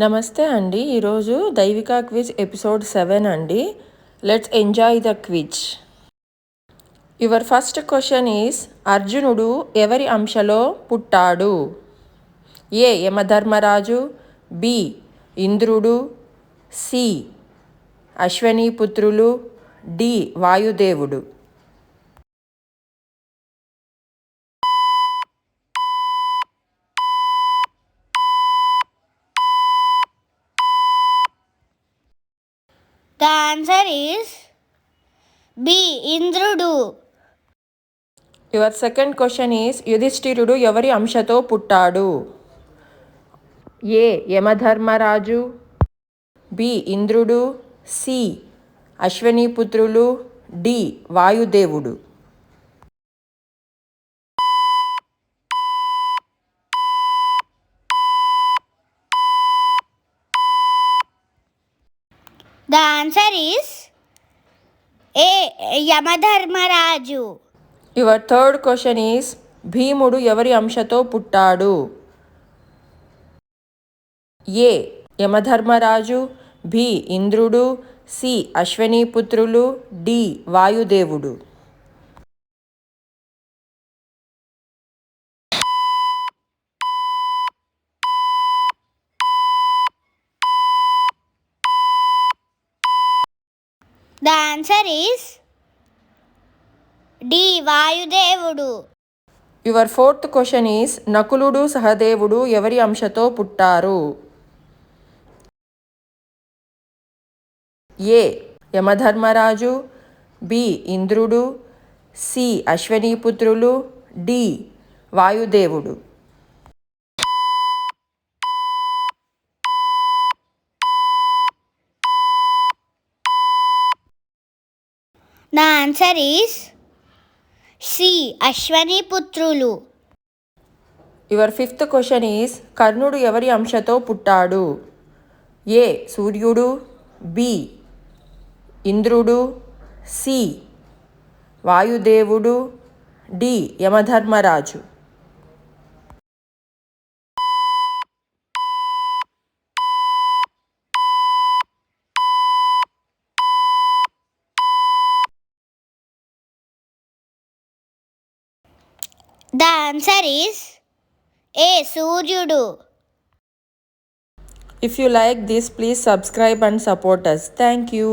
నమస్తే అండి. ఈరోజు దైవిక క్విజ్ ఎపిసోడ్ 7 అండి. Let's enjoy the quiz. Your first question is, అర్జునుడు ఎవరి అంశలో పుట్టాడు? ఏ యమధర్మరాజు, బి ఇంద్రుడు, సి అశ్వనీపుత్రులు, డి వాయుదేవుడు. The answer is B. ఇంద్రుడు. యువర్ సెకండ్ క్వశ్చన్ ఈస్, యుధిష్ఠిరుడు ఎవరి అంశతో పుట్టాడు? ఏ యమధర్మరాజు, బి ఇంద్రుడు, సి అశ్వనీపుత్రులు, డి వాయుదేవుడు. The answer is A. యమధర్మరాజు. యువర్ థర్డ్ క్వశ్చన్ ఈస్, భీముడు ఎవరి అంశతో పుట్టాడు? ఏ యమధర్మరాజు, బి ఇంద్రుడు, సి అశ్వనీపుత్రులు, డి వాయుదేవుడు. The answer is D. వాయుదేవుడు. యువర్ ఫోర్త్ క్వశ్చన్ ఈస్, నకులుడు సహదేవుడు ఎవరి అంశతో పుట్టారు? ఏ యమధర్మరాజు, బి ఇంద్రుడు, సి అశ్వనీపుత్రులు, డి వాయుదేవుడు. The answer is C. అశ్వనీపుత్రులు. యువర్ ఫిఫ్త్ క్వశ్చన్ ఈస్, కర్ణుడు ఎవరి అంశతో పుట్టాడు? ఏ సూర్యుడు, బి ఇంద్రుడు, సి వాయుదేవుడు, డి యమధర్మరాజు. The answer is A. సూర్యుడు. If you like this, please subscribe and support us. Thank you.